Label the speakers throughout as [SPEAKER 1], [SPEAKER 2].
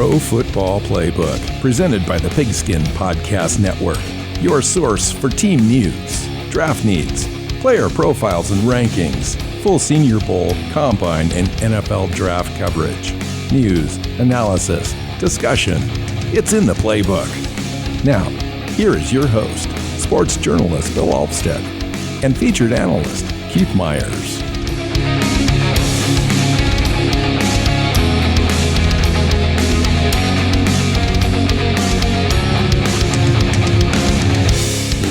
[SPEAKER 1] Pro Football Playbook, presented by the Pigskin Podcast Network. Your source for team news, draft needs, player profiles and rankings, full Senior Bowl, Combine, and NFL draft coverage. News, analysis, discussion. It's in the playbook. Now, here is your host, sports journalist Bill Alvstad, and featured analyst Keith Myers.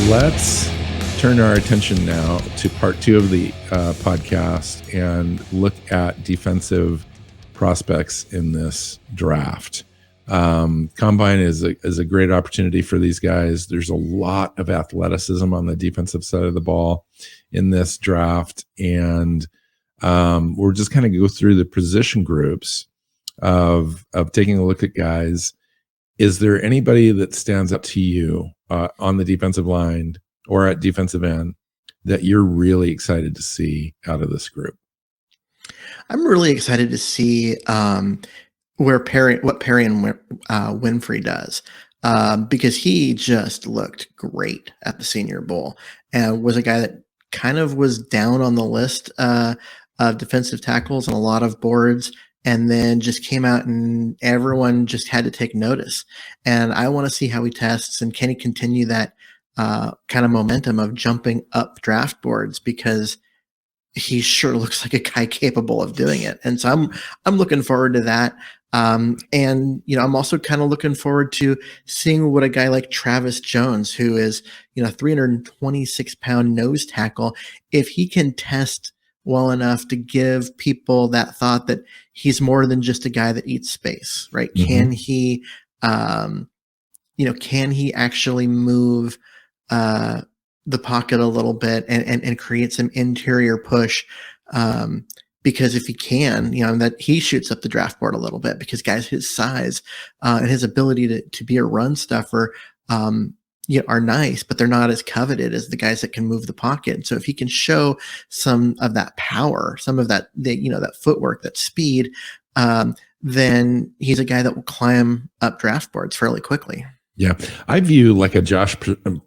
[SPEAKER 1] Let's turn our attention now to part two of the podcast and look at defensive prospects in this draft. Combine is a great opportunity for these guys. There's a lot of athleticism on the defensive side of the ball in this draft, and we're just kind of go through the position groups of taking a look at guys. Is there anybody that stands up to you on the defensive line or at defensive end that you're really excited to see out of this group?
[SPEAKER 2] I'm really excited to see what Perry and Winfrey does, because he just looked great at the Senior Bowl and was a guy that kind of was down on the list of defensive tackles on a lot of boards, and then just came out and everyone just had to take notice. And I want to see how he tests, and can he continue that kind of momentum of jumping up draft boards, because he sure looks like a guy capable of doing it. And so I'm looking forward to that. And, I'm also kind of looking forward to seeing what a guy like Travis Jones, who is, 326-pound nose tackle, if he can test well enough to give people that thought that he's more than just a guy that eats space, right? Mm-hmm. Can he actually move the pocket a little bit and create some interior push? Because if he can, that he shoots up the draft board a little bit, because guys his size and his ability to be a run stuffer are nice, but they're not as coveted as the guys that can move the pocket. And so if he can show some of that power, some of that, that footwork, that speed, then he's a guy that will climb up draft boards fairly quickly.
[SPEAKER 1] Yeah, I view like a Josh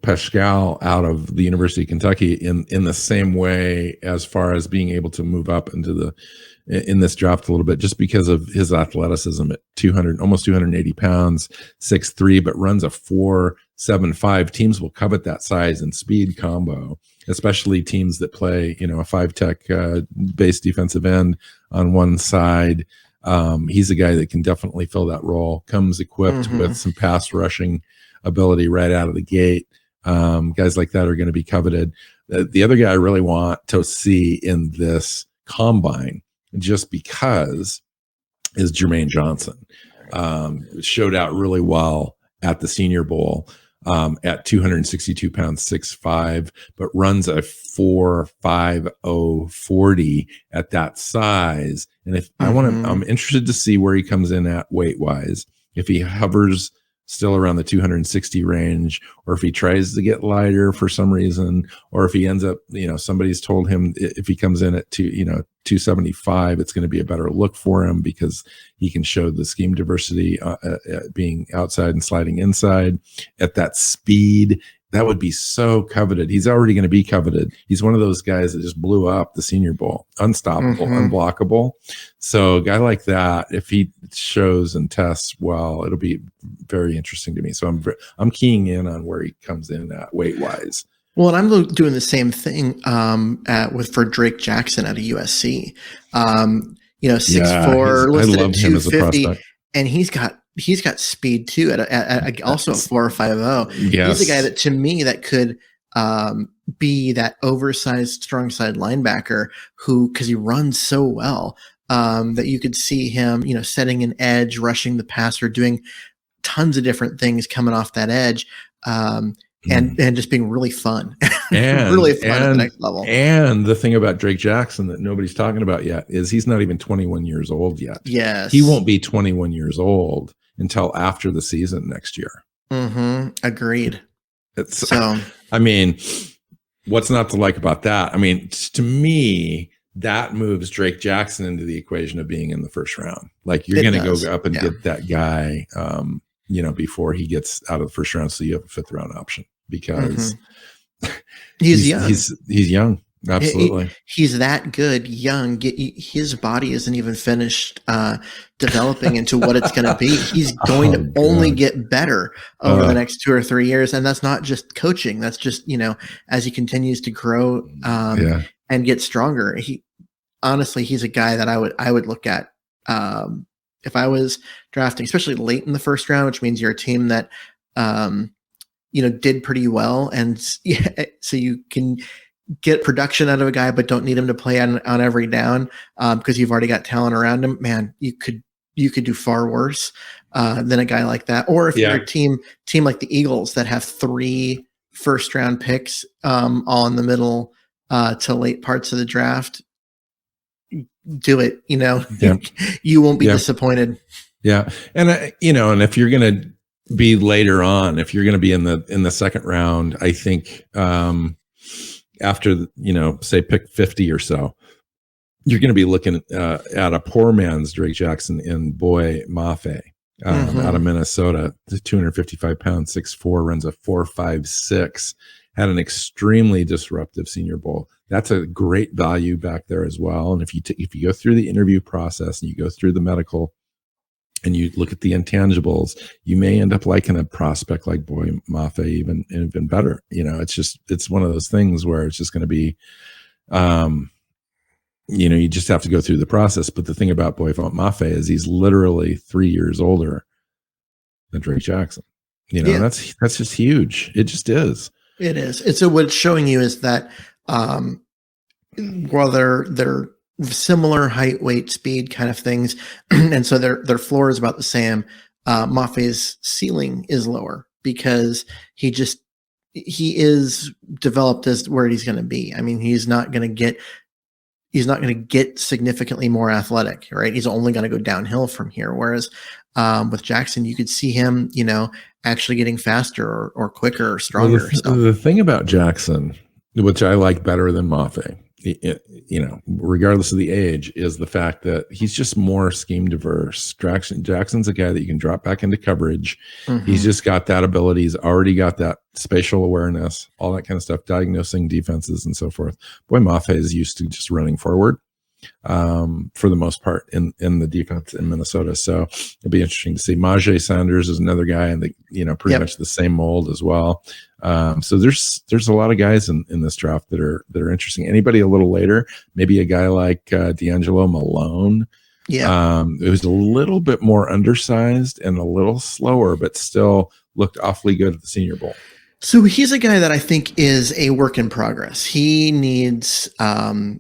[SPEAKER 1] Paschal out of the University of Kentucky in the same way, as far as being able to move up in this draft a little bit, just because of his athleticism at almost 280 pounds, 6'3", but runs a 4.75. Teams will covet that size and speed combo, especially teams that play, a 5-tech base defensive end on one side. He's a guy that can definitely fill that role, comes equipped with some pass rushing ability right out of the gate. Guys like that are going to be coveted. The other guy I really want to see in this combine, just because, is Jermaine Johnson. Showed out really well at the Senior Bowl at 262 pounds, 6'5", but runs a 4.50 40 at that size. And if I'm interested to see where he comes in at weight wise, if he hovers still around the 260 range, or if he tries to get lighter for some reason, or if he ends up, somebody's told him if he comes in at 275, it's going to be a better look for him, because he can show the scheme diversity being outside and sliding inside at that speed. That would be so coveted. He's already going to be coveted. He's one of those guys that just blew up the Senior Bowl, unstoppable, unblockable. So a guy like that, if he shows and tests well, it'll be very interesting to me. So I'm keying in on where he comes in at weight wise.
[SPEAKER 2] Well, and I'm doing the same thing for Drake Jackson out of USC. 6'4", listed at 250, and he's got speed too at also a 4.50. Yes. He's a guy that, to me, that could be that oversized strong side linebacker because he runs so well, that you could see him, setting an edge, rushing the passer, doing tons of different things coming off that edge. And just being really fun, really fun at the next level.
[SPEAKER 1] And the thing about Drake Jackson that nobody's talking about yet is he's not even 21 years old yet.
[SPEAKER 2] Yes.
[SPEAKER 1] He won't be 21 years old until after the season next year.
[SPEAKER 2] Agreed.
[SPEAKER 1] What's not to like about that? I mean, to me, that moves Drake Jackson into the equation of being in the first round. Like you're
[SPEAKER 2] It
[SPEAKER 1] going to
[SPEAKER 2] does.
[SPEAKER 1] go up and
[SPEAKER 2] Yeah.
[SPEAKER 1] get that guy, before he gets out of the first round. So you have a 5th round option because
[SPEAKER 2] He's young.
[SPEAKER 1] he's young. Absolutely.
[SPEAKER 2] He's that good young. His body isn't even finished developing into what it's going to be. He's going to only get better over the next 2 or 3 years. And that's not just coaching. That's just, as he continues to grow and get stronger. Honestly, he's a guy that I would look at if I was drafting, especially late in the first round, which means you're a team that, did pretty well. And so you can get production out of a guy, but don't need him to play on every down because you've already got talent around him. Man, you could do far worse than a guy like that. Or if you're a team like the Eagles that have 3 first round picks all in the middle to late parts of the draft, do it. You won't be disappointed.
[SPEAKER 1] Yeah, and and if you're going to be later on, if you're going to be in the second round, I think after say pick 50 or so, you're going to be looking at a poor man's Drake Jackson in Boy Mafe out of Minnesota, 255 pounds, 6'4", runs a 4.56, had an extremely disruptive Senior Bowl. That's a great value back there as well. And if you go through the interview process and you go through the medical and you look at the intangibles, you may end up liking a prospect like Boy Mafe even better. It's one of those things where it's just going to be, you just have to go through the process. But the thing about Boy Mafe is he's literally 3 years older than Drake Jackson. And that's just huge. It just is.
[SPEAKER 2] It is. And so what it's showing you is that while they're similar height, weight, speed kind of things, and so their floor is about the same, Mafe's ceiling is lower because he is developed as where he's going to be. I mean, he's not going to get significantly more athletic, right? He's only going to go downhill from here. Whereas with Jackson, you could see him, actually getting faster or quicker or stronger.
[SPEAKER 1] Well, the thing about Jackson, which I like better than Mafe, regardless of the age, is the fact that he's just more scheme diverse. Jackson's a guy that you can drop back into coverage. He's just got that ability. He's already got that spatial awareness, all that kind of stuff, diagnosing defenses and so forth. Boy Mafe is used to just running forward for the most part in the defense in Minnesota. So it'll be interesting to see. Majay Sanders is another guy in the, pretty much the same mold as well. So there's a lot of guys in this draft that are interesting. Anybody a little later, maybe a guy like D'Angelo Malone. It was a little bit more undersized and a little slower, but still looked awfully good at the Senior Bowl.
[SPEAKER 2] So he's a guy that I think is a work in progress. He needs to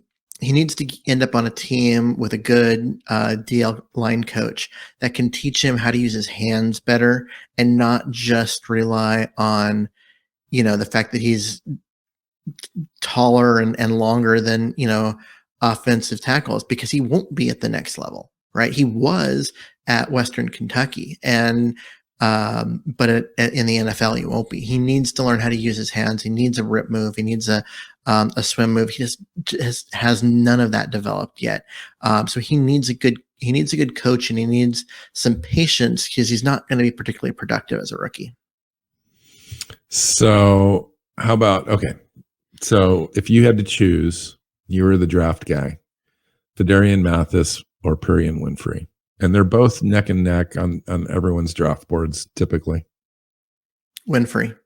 [SPEAKER 2] end up on a team with a good DL line coach that can teach him how to use his hands better and not just rely on, the fact that he's taller and longer than, offensive tackles, because he won't be at the next level, right? He was at Western Kentucky and but in the NFL, he won't be. He needs to learn how to use his hands. He needs a rip move. He needs a swim move. He just has none of that developed yet. So he needs a good coach, and he needs some patience because he's not going to be particularly productive as a rookie.
[SPEAKER 1] So how about, so if you had to choose, you were the draft guy, Fedarian Mathis or Perian Winfrey, and they're both neck and neck on everyone's draft boards typically.
[SPEAKER 2] Winfrey.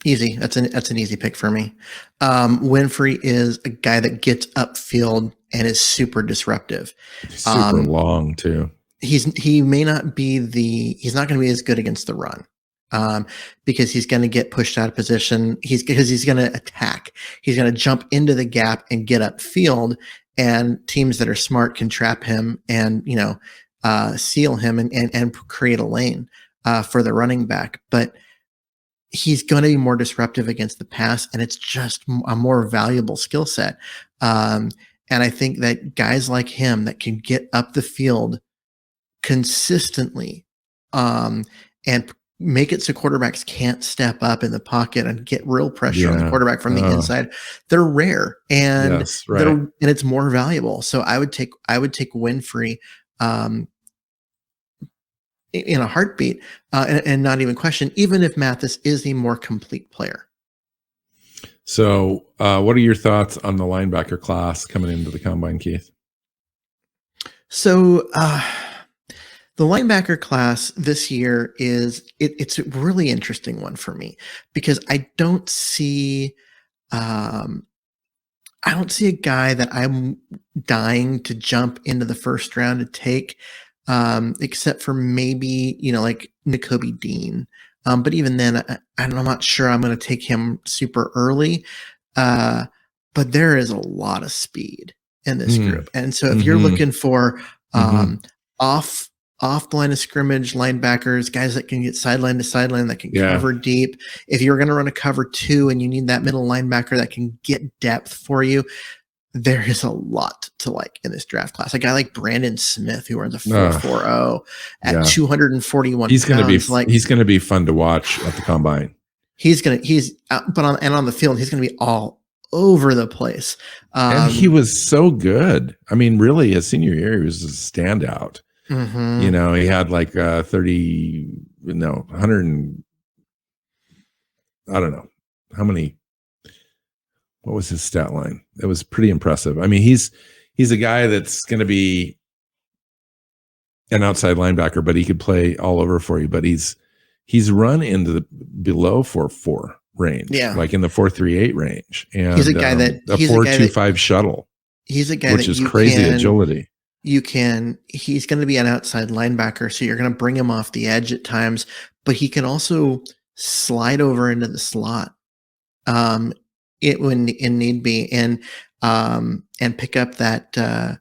[SPEAKER 2] Easy. That's an easy pick for me. Winfrey is a guy that gets upfield and is super disruptive.
[SPEAKER 1] Super long too.
[SPEAKER 2] He may not be he's not going to be as good against the run. Because he's going to get pushed out of position. He's going to attack. He's going to jump into the gap and get upfield, and teams that are smart can trap him and, seal him and create a lane for the running back. But he's going to be more disruptive against the pass, and it's just a more valuable skill set. And I think that guys like him that can get up the field consistently, and make it so quarterbacks can't step up in the pocket and get real pressure on the
[SPEAKER 1] Yeah.
[SPEAKER 2] quarterback from the inside. They're rare, and
[SPEAKER 1] Yes, right.
[SPEAKER 2] and it's more valuable. So I would take Winfrey in a heartbeat, and not even question, even if Mathis is the more complete player.
[SPEAKER 1] So, what are your thoughts on the linebacker class coming into the combine, Keith?
[SPEAKER 2] So the linebacker class this year it's a really interesting one for me, because I don't see a guy that I'm dying to jump into the first round to take, except for maybe, like Nakobe Dean. But even then, I'm not sure I'm going to take him super early. But there is a lot of speed in this group. And so if you're looking for off the line of scrimmage linebackers, guys that can get sideline to sideline, that can cover deep. If you're going to run a cover 2 and you need that middle linebacker that can get depth for you, there is a lot to like in this draft class. A guy like Brandon Smith, who runs a 4.40 at 241
[SPEAKER 1] he's going to
[SPEAKER 2] pounds.
[SPEAKER 1] He's going to be fun to watch at the combine.
[SPEAKER 2] But on the field, he's going to be all over the place.
[SPEAKER 1] And he was so good. I mean, really, his senior year, he was a standout. He had like 100, I don't know how many. What was his stat line? It was pretty impressive. I mean, he's a guy that's going to be an outside linebacker, but he could play all over for you. But he's run into the below 4.4 range, like in the 4.38 range, and
[SPEAKER 2] he's a guy that
[SPEAKER 1] a 4.25 shuttle.
[SPEAKER 2] He's a guy
[SPEAKER 1] which is crazy agility.
[SPEAKER 2] He's going to be an outside linebacker, so you're going to bring him off the edge at times, but he can also slide over into the slot when need be, and pick up that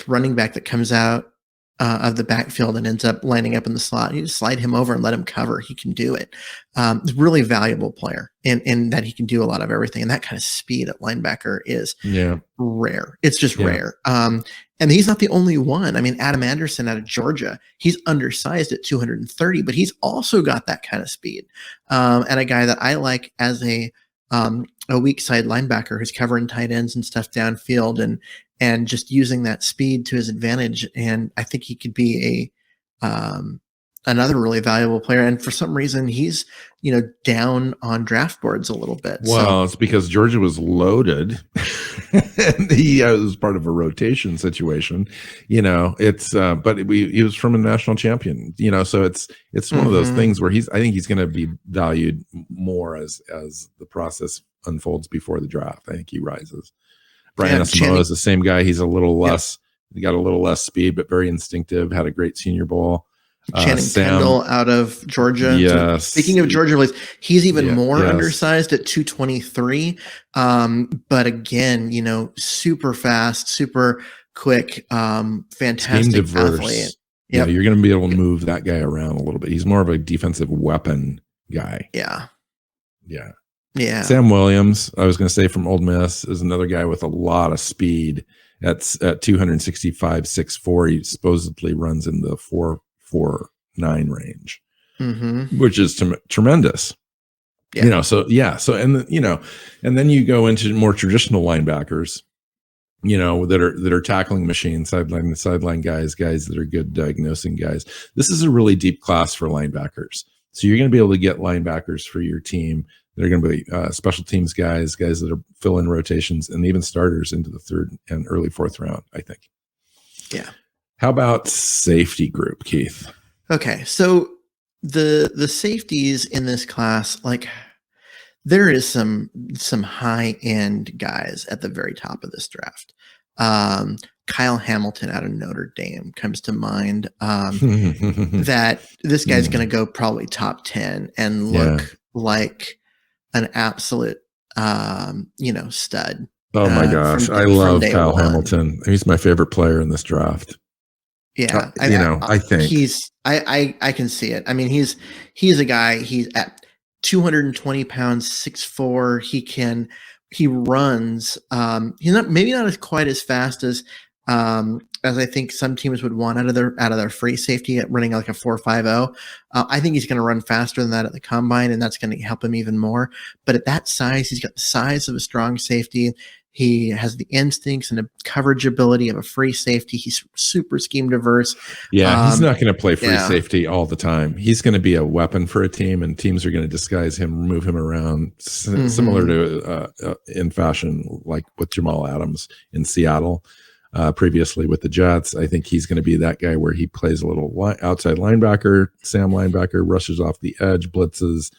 [SPEAKER 2] running back that comes out of the backfield and ends up lining up in the slot. You just slide him over and let him cover. He can do it. Really valuable player, in that he can do a lot of everything. And that kind of speed at linebacker is rare. It's just rare. And he's not the only one. I mean, Adam Anderson out of Georgia, he's undersized at 230, but he's also got that kind of speed. And a guy that I like as a weak side linebacker who's covering tight ends and stuff downfield, and just using that speed to his advantage. And I think he could be another really valuable player. And for some reason, he's, down on draft boards a little bit.
[SPEAKER 1] Well, it's because Georgia was loaded and he was part of a rotation situation, but he was from a national champion, so it's one of those things where I think he's going to be valued more as the process unfolds before the draft. I think he rises. Brian Asamoah is the same guy. He's a little less, he got a little less speed, but very instinctive, had a great Senior Bowl.
[SPEAKER 2] Channing Kendall out of Georgia.
[SPEAKER 1] Yes.
[SPEAKER 2] So speaking of Georgia, he's even more undersized at 223. But again, super fast, super quick, fantastic athlete.
[SPEAKER 1] Yeah, you're going to be able to move that guy around a little bit. He's more of a defensive weapon guy.
[SPEAKER 2] Yeah.
[SPEAKER 1] Sam Williams, I was going to say, from Ole Miss, is another guy with a lot of speed. At 265, 6'4", he supposedly runs in the 4.49 range, which is tremendous. So and then you go into more traditional linebackers, that are tackling machines, sideline to sideline guys that are good diagnosing guys. This is a really deep class for linebackers. So you're going to be able to get linebackers for your team. They're going to be special teams guys that are fill in rotations, and even starters into the 3rd and early 4th round, I think.
[SPEAKER 2] Yeah.
[SPEAKER 1] How about safety group, Keith?
[SPEAKER 2] Okay, so the safeties in this class, there is some high end guys at the very top of this draft. Kyle Hamilton out of Notre Dame comes to mind. That this guy's going to go probably top 10 and look like an absolute stud.
[SPEAKER 1] Oh my gosh, I love Kyle Hamilton. He's my favorite player in this draft.
[SPEAKER 2] Yeah,
[SPEAKER 1] I think
[SPEAKER 2] I can see it. I mean, he's a guy. He's at 220 pounds, 6'4". He runs. He's not as quite as fast as as I think some teams would want out of their free safety at running like a 4.50. I think he's going to run faster than that at the combine, and that's going to help him even more. But at that size, he's got the size of a strong safety. He has the instincts and the coverage ability of a free safety. He's super scheme diverse.
[SPEAKER 1] Yeah, he's not going to play free
[SPEAKER 2] Yeah.
[SPEAKER 1] safety all the time. He's going to be a weapon for a team, and teams are going to disguise him, move him around, similar to in fashion, like with Jamal Adams in Seattle, previously with the Jets. I think he's going to be that guy where he plays a little outside linebacker, Sam linebacker, rushes off the edge, blitzes,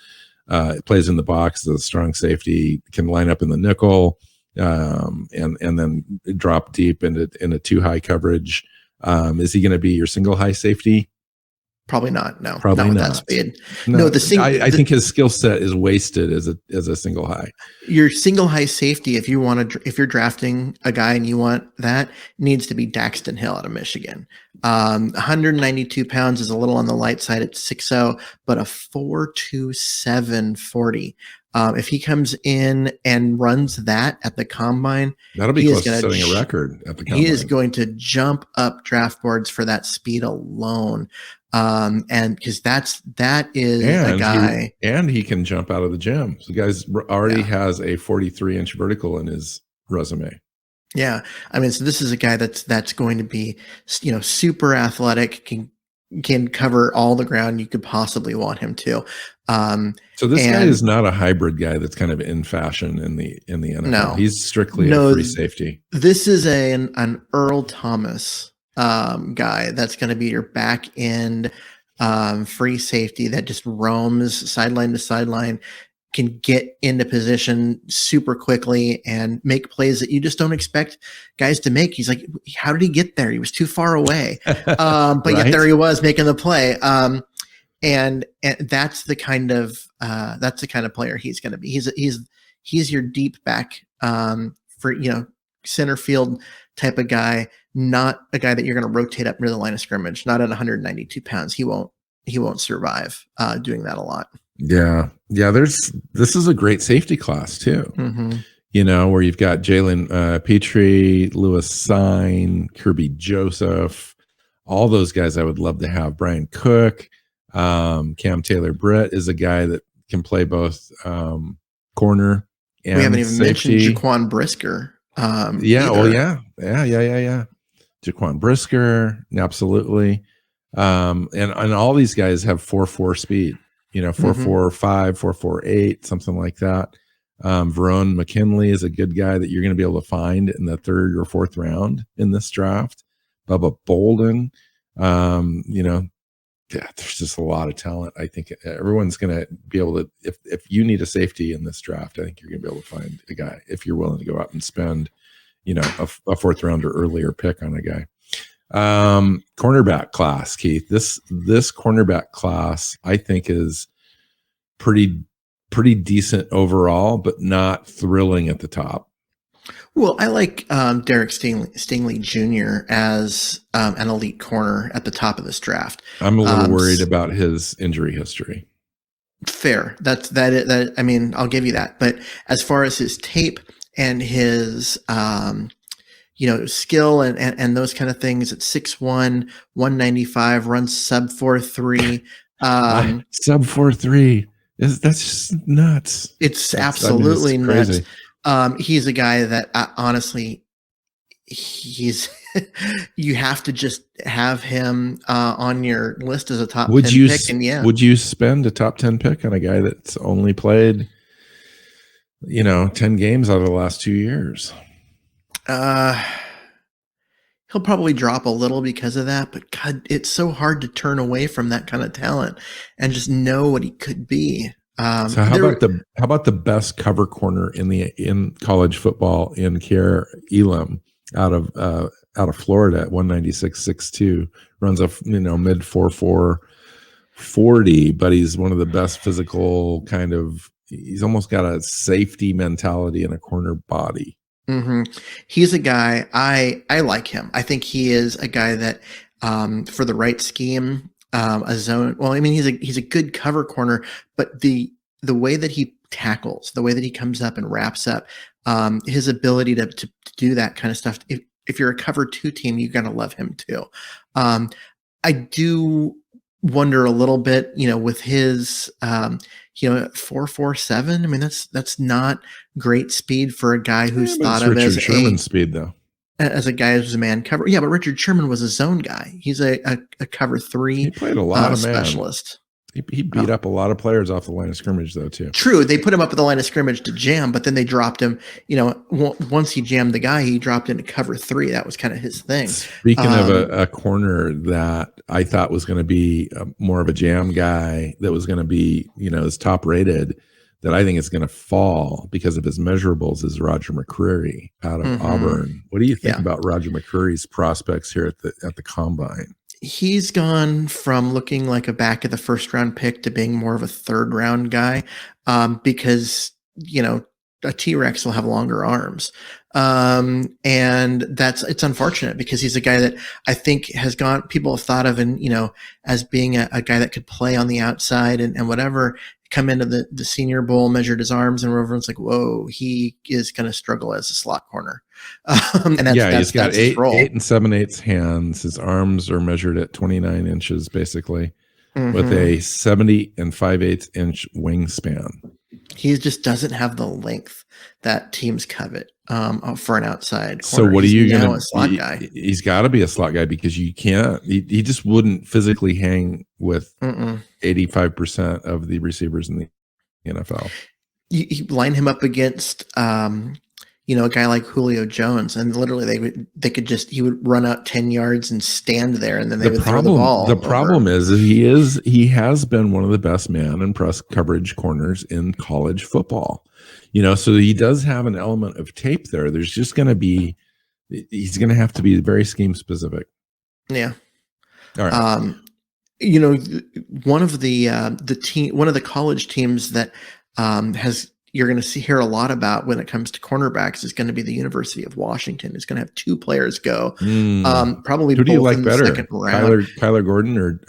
[SPEAKER 1] plays in the box, the strong safety, can line up in the nickel, and then drop deep into too high coverage. Is he going to be your single high safety?
[SPEAKER 2] Probably not. No,
[SPEAKER 1] Probably
[SPEAKER 2] not with
[SPEAKER 1] not.
[SPEAKER 2] that speed.
[SPEAKER 1] No, I think his skill set is wasted as a single high.
[SPEAKER 2] Your single high safety, if you're drafting a guy and you want that, needs to be Daxton Hill out of Michigan. 192 pounds is a little on the light side at 6'0", but a 4.27 40. If he comes in and runs that at the combine,
[SPEAKER 1] that'll be close to setting a record at the combine.
[SPEAKER 2] He is going to jump up draft boards for that speed alone. And because that is a guy,
[SPEAKER 1] and he can jump out of the gym. So the guy's already has a 43-inch vertical in his resume.
[SPEAKER 2] Yeah, I mean, so this is a guy that's going to be, super athletic, can cover all the ground you could possibly want him to.
[SPEAKER 1] So this guy is not a hybrid guy that's kind of in fashion in the NFL.
[SPEAKER 2] No,
[SPEAKER 1] he's strictly a free safety.
[SPEAKER 2] This is an Earl Thomas guy that's going to be your back end free safety that just roams sideline to sideline, can get into position super quickly and make plays that you just don't expect guys to make. He's like, how did he get there? He was too far away. But right? Yet there he was making the play. And that's the kind of player he's going to be. He's your deep back for, center field type of guy, not a guy that you're going to rotate up near the line of scrimmage. Not at 192 pounds. He won't survive doing that a lot.
[SPEAKER 1] Yeah. This is a great safety class too.
[SPEAKER 2] Mm-hmm.
[SPEAKER 1] Where you've got Jalen Petrie, Lewis Sine, Kirby Joseph, all those guys I would love to have. Brian Cook, Cam Taylor-Britt is a guy that can play both corner and
[SPEAKER 2] we haven't even
[SPEAKER 1] safety.
[SPEAKER 2] Mentioned Jaquan Brisker.
[SPEAKER 1] Yeah. Jaquan Brisker, absolutely. And all these guys have 4.4 speed. 4.45, 4.48, something like that. Verone McKinley is a good guy that you're going to be able to find in the 3rd or 4th round in this draft. Bubba Bolden, there's just a lot of talent. I think everyone's going to be able to, if you need a safety in this draft, I think you're going to be able to find a guy if you're willing to go out and spend, a 4th round or earlier pick on a guy. Cornerback class, Keith. This cornerback class I think is pretty decent overall, but not thrilling at the top.
[SPEAKER 2] Well, I like Derek Stingley Jr. as an elite corner at the top of this draft.
[SPEAKER 1] I'm a little worried about his injury history.
[SPEAKER 2] Fair. That I mean, I'll give you that. But as far as his tape and his skill and those kind of things at 6'1", 195, runs sub 4.3.
[SPEAKER 1] Sub 4.3 that's just nuts.
[SPEAKER 2] It's absolutely nuts. He's a guy that honestly, you have to just have him on your list as a top 10 pick. And
[SPEAKER 1] would you spend a top 10 pick on a guy that's only played, 10 games out of the last 2 years?
[SPEAKER 2] He'll probably drop a little because of that, but God, it's so hard to turn away from that kind of talent and just know what he could be.
[SPEAKER 1] So how about the best cover corner in college football in Kier Elam out of Florida at 196.62, runs a mid 4.4 40, but he's one of the best physical he's almost got a safety mentality and a corner body.
[SPEAKER 2] Mm-hmm. He's a guy I like him. I think he is a guy that for the right scheme, a zone. Well, I mean, he's a good cover corner, but the way that he tackles, the way that he comes up and wraps up, his ability to do that kind of stuff. if you're a cover 2 team, you're going to love him too. I do wonder a little bit, with his, 4.47. I mean, that's not great speed for a guy who's
[SPEAKER 1] but
[SPEAKER 2] thought
[SPEAKER 1] it's
[SPEAKER 2] of
[SPEAKER 1] Richard Sherman's speed, though.
[SPEAKER 2] as a guy who's a man cover. Yeah, but Richard Sherman was a zone guy. He's a cover 3
[SPEAKER 1] He played a lot of man.
[SPEAKER 2] specialist.
[SPEAKER 1] He beat up a lot of players off the line of scrimmage, though, too.
[SPEAKER 2] True. They put him up at the line of scrimmage to jam, but then they dropped him. Once he jammed the guy, he dropped into cover 3. That was kind of his thing.
[SPEAKER 1] Speaking of a corner that I thought was going to be more of a jam guy, that was going to be, is top rated, that I think is going to fall because of his measurables, is Roger McCreary out of Auburn. What do you think about Roger McCreary's prospects here at the combine?
[SPEAKER 2] He's gone from looking like a back of the first round pick to being more of a third round guy, because, a T-Rex will have longer arms. And it's unfortunate because he's a guy that I think people have thought of as being a guy that could play on the outside and whatever, come into the Senior Bowl, measured his arms, and everyone's like, whoa, he is going to struggle as a slot corner. And
[SPEAKER 1] he's got 8 and 7/8 hands. His arms are measured at 29 inches, basically, with a 70 and 5/8 inch wingspan.
[SPEAKER 2] He just doesn't have the length that teams covet for an outside corner.
[SPEAKER 1] So what are you going
[SPEAKER 2] to slot guy?
[SPEAKER 1] He's got to be a slot guy because you can't. He just wouldn't physically hang with 85% of the receivers in the NFL.
[SPEAKER 2] You line him up against a guy like Julio Jones, and literally he would run out 10 yards and stand there, and then they would throw the ball.
[SPEAKER 1] The problem is he has been one of the best man and press coverage corners in college football. So he does have an element of tape there. There's just going to be, he's going to have to be very scheme specific.
[SPEAKER 2] Yeah.
[SPEAKER 1] All right.
[SPEAKER 2] One of the college teams that you're going to hear a lot about when it comes to cornerbacks is going to be the University of Washington. It's going to have 2 players go. Probably
[SPEAKER 1] who do you like better,
[SPEAKER 2] second round.
[SPEAKER 1] Kyler Gordon or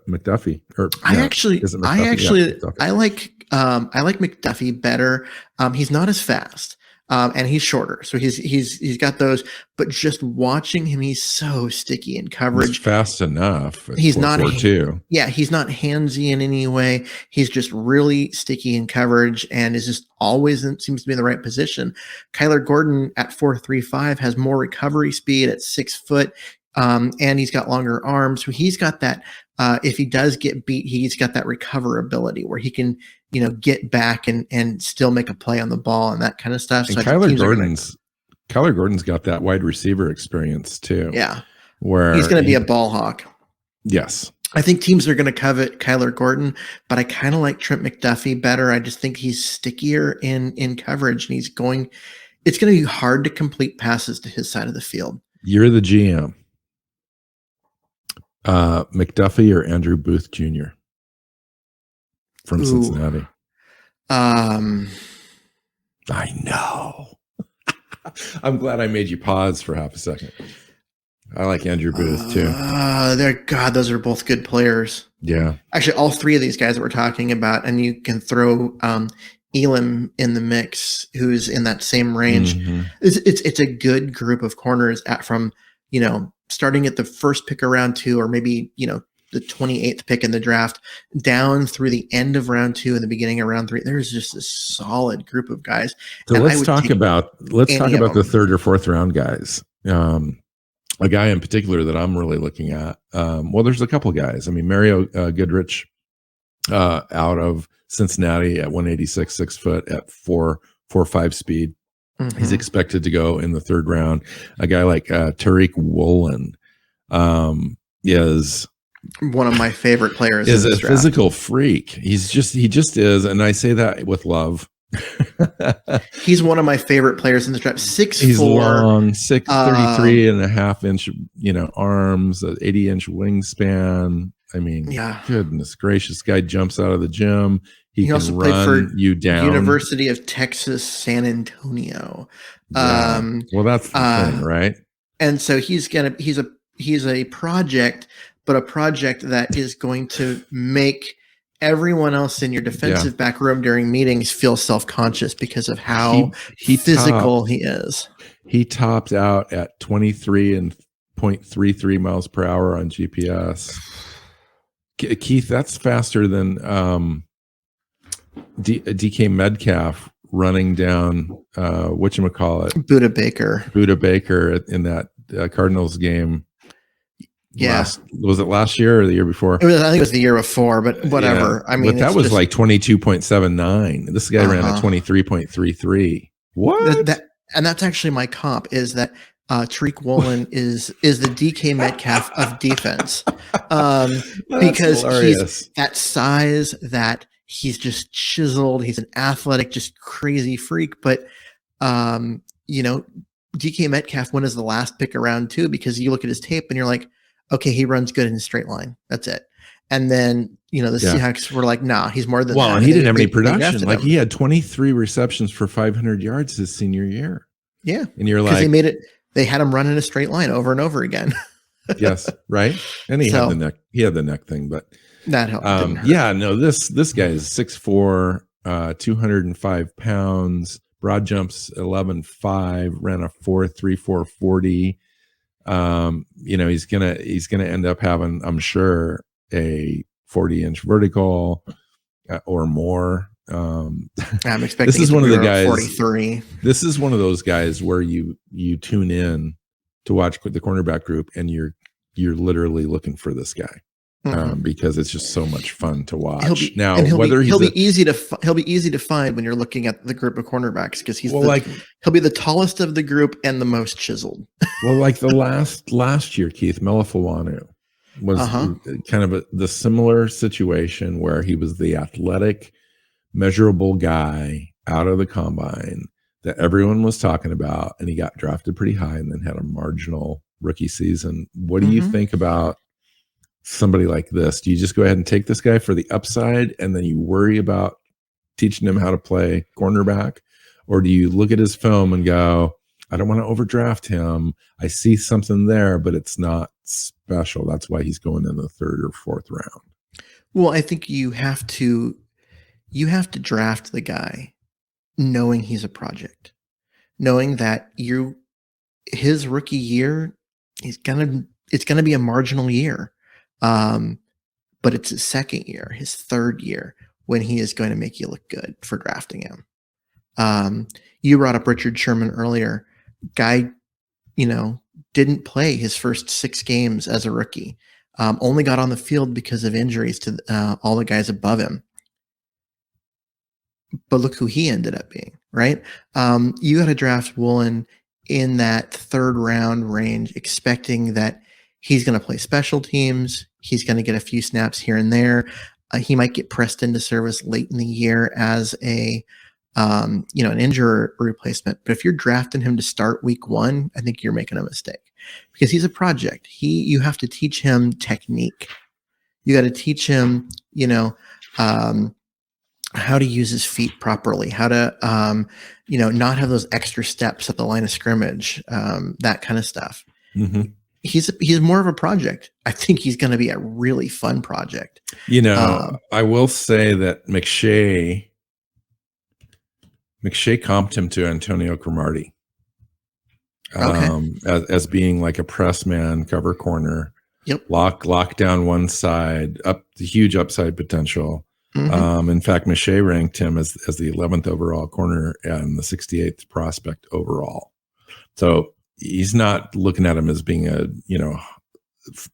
[SPEAKER 1] McDuffie?
[SPEAKER 2] I like McDuffie better. He's not as fast. And he's shorter, so he's got those. But just watching him, he's so sticky in coverage.
[SPEAKER 1] He's fast enough.
[SPEAKER 2] He's not he's not handsy in any way. He's just really sticky in coverage, and is just always seems to be in the right position. Kyler Gordon at 4.35 has more recovery speed at 6 foot, and he's got longer arms. So he's got that. If he does get beat, he's got that recoverability where he can, get back and still make a play on the ball and that kind of stuff.
[SPEAKER 1] And so Kyler Gordon's got that wide receiver experience too.
[SPEAKER 2] Yeah.
[SPEAKER 1] Where
[SPEAKER 2] he's going to be a ball hawk.
[SPEAKER 1] Yes.
[SPEAKER 2] I think teams are going to covet Kyler Gordon, but I kind of like Trent McDuffie better. I just think he's stickier in coverage, and it's going to be hard to complete passes to his side of the field.
[SPEAKER 1] You're the GM. McDuffie or Andrew Booth Jr. from Cincinnati.
[SPEAKER 2] I
[SPEAKER 1] know. I'm glad I made you pause for half a second. I like Andrew Booth too.
[SPEAKER 2] Those are both good players.
[SPEAKER 1] Yeah.
[SPEAKER 2] Actually, all 3 of these guys that we're talking about, and you can throw Elam in the mix, who's in that same range. It's a good group of corners from starting at the first pick of round 2, or maybe, the 28th pick in the draft, down through the end of round 2 and the beginning of round 3. There's just a solid group of guys.
[SPEAKER 1] So let's talk about the 3rd or 4th round guys. A guy in particular that I'm really looking at. There's a couple guys. I mean, Mario Goodrich out of Cincinnati at 186, 6 foot at 4.45 speed. He's expected to go in the 3rd round. A guy like Tariq Woolen is
[SPEAKER 2] one of my favorite players.
[SPEAKER 1] Is a physical freak. He just is, and I say that with love.
[SPEAKER 2] He's one of my favorite players in the draft. 6'4",
[SPEAKER 1] he's long, 33 and a half inch, arms, 80 inch wingspan. I mean, goodness gracious, guy jumps out of the gym. He can
[SPEAKER 2] also
[SPEAKER 1] run
[SPEAKER 2] played for
[SPEAKER 1] you down.
[SPEAKER 2] University of Texas, San Antonio.
[SPEAKER 1] Well, that's the thing, right?
[SPEAKER 2] And so he's a project, but a project that is going to make everyone else in your defensive back room during meetings feels self-conscious because of how
[SPEAKER 1] he
[SPEAKER 2] physical
[SPEAKER 1] topped,
[SPEAKER 2] he is.
[SPEAKER 1] He topped out at 23.33 miles per hour on GPS. Keith, that's faster than DK Metcalf running down whatchamacallit, Buda Baker in that Cardinals game.
[SPEAKER 2] Yeah.
[SPEAKER 1] Was it last year or the year before?
[SPEAKER 2] I think it was the year before, but whatever. Yeah. I mean,
[SPEAKER 1] but that was just like 22.79. This guy ran at 23.33. What?
[SPEAKER 2] And that's actually my comp, is that Tariq Woolen is the DK Metcalf of defense. Because he's that size, that he's just chiseled. He's an athletic, just crazy freak. But, you know, DK Metcalf, when is the last pick around too? Because you look at his tape and you're like, okay, he runs good in a straight line. That's it. And then, you know, the Seahawks were like, nah, he's more than that.
[SPEAKER 1] Well, and he didn't have any production. Like, he had 23 receptions for 500 yards his senior year.
[SPEAKER 2] Yeah.
[SPEAKER 1] And you're like,
[SPEAKER 2] they had him run in a straight line over and over again.
[SPEAKER 1] Yes. Right. And he had the neck thing, but
[SPEAKER 2] that helped.
[SPEAKER 1] Yeah, no, this guy is 6'4", 205 pounds, broad jumps 11.5, ran a 4.34 40. You know, he's gonna end up having, I'm sure, a 40-inch vertical or more. I'm
[SPEAKER 2] expecting
[SPEAKER 1] this is one of the guys
[SPEAKER 2] 43.
[SPEAKER 1] This is one of those guys where you tune in to watch the cornerback group and you're literally looking for this guy. Because it's just so much fun to watch. He'll be easy to find when you're looking at the group of cornerbacks, because he'll be the tallest of the group and the most chiseled. Well, like the last year, Keith Melifawanu was kind of the similar situation where he was the athletic, measurable guy out of the combine that everyone was talking about, and he got drafted pretty high and then had a marginal rookie season. What do you think about somebody like this? Do you just go ahead and take this guy for the upside and then you worry about teaching him how to play cornerback? Or do you look at his film and go, I don't want to overdraft him. I see something there, but it's not special. That's why he's going in the third or fourth round.
[SPEAKER 2] Well, I think you have to draft the guy knowing he's a project, knowing that his rookie year, it's going to be a marginal year. But it's his second year, his third year, when he is going to make you look good for drafting him. You brought up Richard Sherman earlier. Guy, you know, didn't play his first 6 games as a rookie. Only got on the field because of injuries to all the guys above him. But look who he ended up being, right? You got to draft Woolen in that third round range, expecting that he's going to play special teams. He's going to get a few snaps here and there. He might get pressed into service late in the year as an injury replacement. But if you're drafting him to start week 1, I think you're making a mistake, because he's a project. You have to teach him technique. You got to teach him, how to use his feet properly, how to, not have those extra steps at the line of scrimmage, that kind of stuff.
[SPEAKER 1] Mm-hmm.
[SPEAKER 2] He's more of a project. I think he's going to be a really fun project.
[SPEAKER 1] I will say that McShay comped him to Antonio Cromartie as being like a press man, cover corner.
[SPEAKER 2] Yep.
[SPEAKER 1] Lock down one side, up the huge upside potential. Mm-hmm. In fact, McShay ranked him as the 11th overall corner and the 68th prospect overall. So he's not looking at him as being a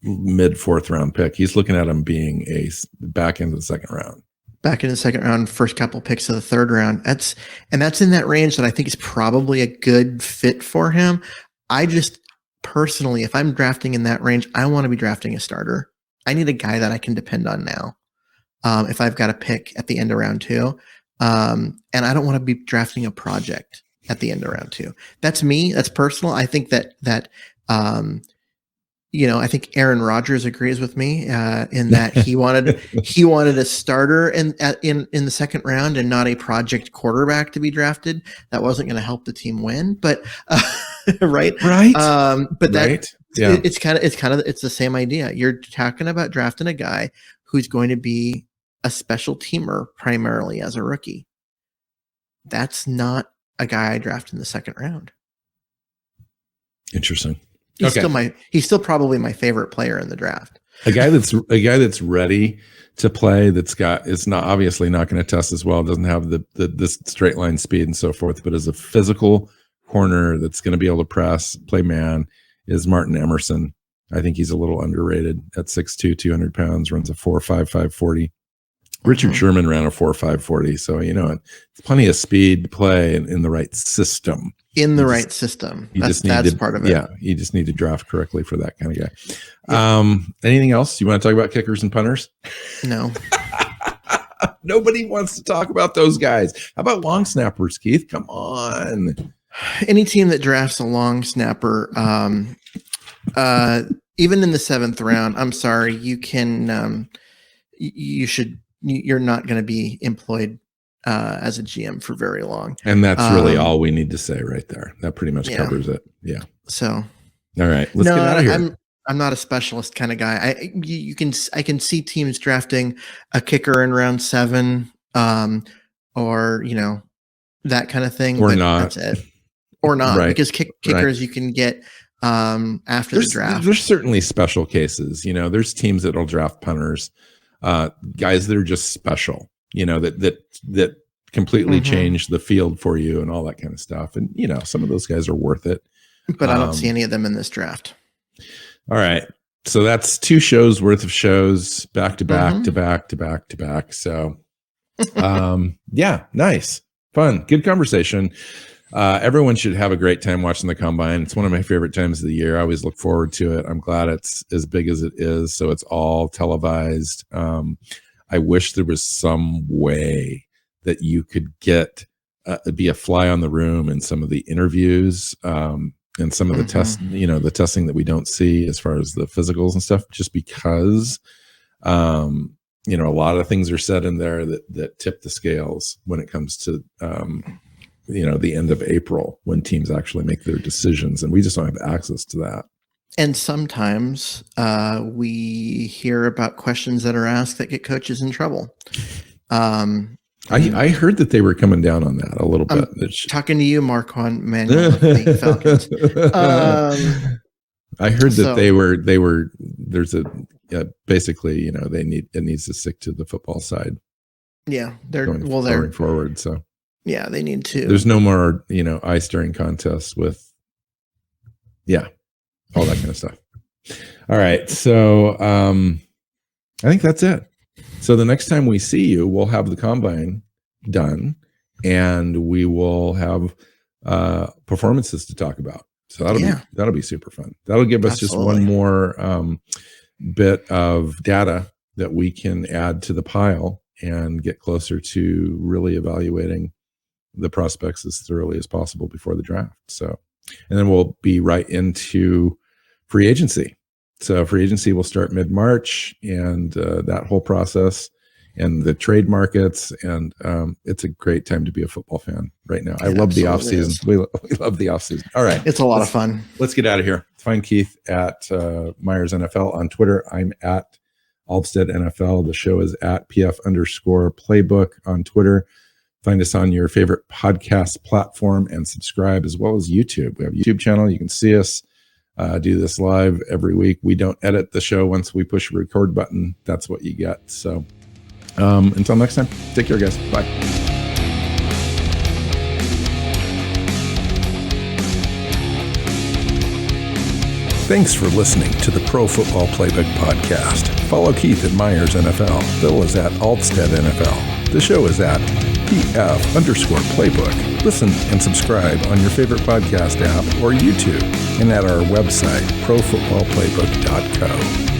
[SPEAKER 1] mid 4th round pick. He's looking at him being a back into the second round.
[SPEAKER 2] Back in the second round, first couple picks of the third round. That's in that range that I think is probably a good fit for him. I just personally, if I'm drafting in that range, I want to be drafting a starter. I need a guy that I can depend on now. If I've got a pick at the end of round 2, and I don't want to be drafting a project at the end of round 2. That's me. That's personal. I think that I think Aaron Rodgers agrees with me in that he wanted a starter in the second round and not a project quarterback to be drafted. That wasn't going to help the team win, but right. But that
[SPEAKER 1] right. Yeah.
[SPEAKER 2] It's the same idea. You're talking about drafting a guy who's going to be a special teamer primarily as a rookie. That's not a guy I draft in the second round.
[SPEAKER 1] Interesting.
[SPEAKER 2] He's still probably my favorite player in the draft.
[SPEAKER 1] A guy that's ready to play, is not obviously not going to test as well, doesn't have this straight line speed and so forth, but is a physical corner that's going to be able to press, play man, is Martin Emerson. I think he's a little underrated at 6'2", 200 pounds, runs a 4.55 40. Richard Sherman ran a 4.5 40. So, it's plenty of speed to play in the right system.
[SPEAKER 2] Right system. That's part of it.
[SPEAKER 1] Yeah. You just need to draft correctly for that kind of guy. Yeah. Anything else? You want to talk about kickers and punters?
[SPEAKER 2] No.
[SPEAKER 1] Nobody wants to talk about those guys. How about long snappers, Keith? Come on.
[SPEAKER 2] Any team that drafts a long snapper, even in the 7th round, I'm sorry, you're not going to be employed as a GM for very long.
[SPEAKER 1] And that's really all we need to say right there. That pretty much covers it. Yeah.
[SPEAKER 2] So,
[SPEAKER 1] all right, let's get out of here.
[SPEAKER 2] I'm not a specialist kind of guy. I can see teams drafting a kicker in round 7, or that kind of thing,
[SPEAKER 1] or
[SPEAKER 2] but
[SPEAKER 1] not.
[SPEAKER 2] That's it. Or not,
[SPEAKER 1] right.
[SPEAKER 2] Because kickers you can get after the draft.
[SPEAKER 1] There's certainly special cases. There's teams that'll draft punters, guys that are just special. That completely change the field for you and all that kind of stuff. And some of those guys are worth it.
[SPEAKER 2] But I don't see any of them in this draft.
[SPEAKER 1] All right. So that's 2 shows worth of shows back to back to back to back to back. So yeah, nice. Fun. Good conversation. Everyone should have a great time watching the combine. It's one of my favorite times of the year. I always look forward to it. I'm glad it's as big as it is. So it's all televised. I wish there was some way that you could be a fly on the room in some of the interviews, and some of the the testing that we don't see as far as the physicals and stuff, just because, a lot of things are said in there that tip the scales when it comes to, the end of April, when teams actually make their decisions, and we just don't have access to that.
[SPEAKER 2] And sometimes we hear about questions that are asked that get coaches in trouble.
[SPEAKER 1] I heard that they were coming down on that a little bit.
[SPEAKER 2] Talking to you, Marquand Manuel, the Falcons.
[SPEAKER 1] I heard that they were. There's basically, it needs to stick to the football side.
[SPEAKER 2] Yeah, they're
[SPEAKER 1] going forward. So
[SPEAKER 2] yeah, they need to.
[SPEAKER 1] There's no more eye stirring contests with all that kind of stuff. All right, so I think that's it. So the next time we see you, we'll have the combine done, and we will have performances to talk about. So that'll be super fun. That'll give us just one more bit of data that we can add to the pile and get closer to really evaluating the prospects as thoroughly as possible before the draft. So, and then we'll be right into free agency. So free agency will start mid-March, and that whole process and the trade markets. And it's a great time to be a football fan right now. I love the off season. We love the off season. All right.
[SPEAKER 2] It's a lot of fun.
[SPEAKER 1] Let's get out of here. Find Keith at Myers NFL on Twitter. I'm at Alvstad NFL. The show is at PF_playbook on Twitter. Find us on your favorite podcast platform and subscribe, as well as YouTube. We have a YouTube channel. You can see us do this live every week. We don't edit the show. Once we push a record button, that's what you get. So until next time, take care, guys. Bye. Thanks for listening to the Pro Football Playbook podcast. Follow Keith at Myers NFL. Bill is at Alvstad NFL. The show is at PF_playbook. Listen and subscribe on your favorite podcast app or YouTube, and at our website, profootballplaybook.co.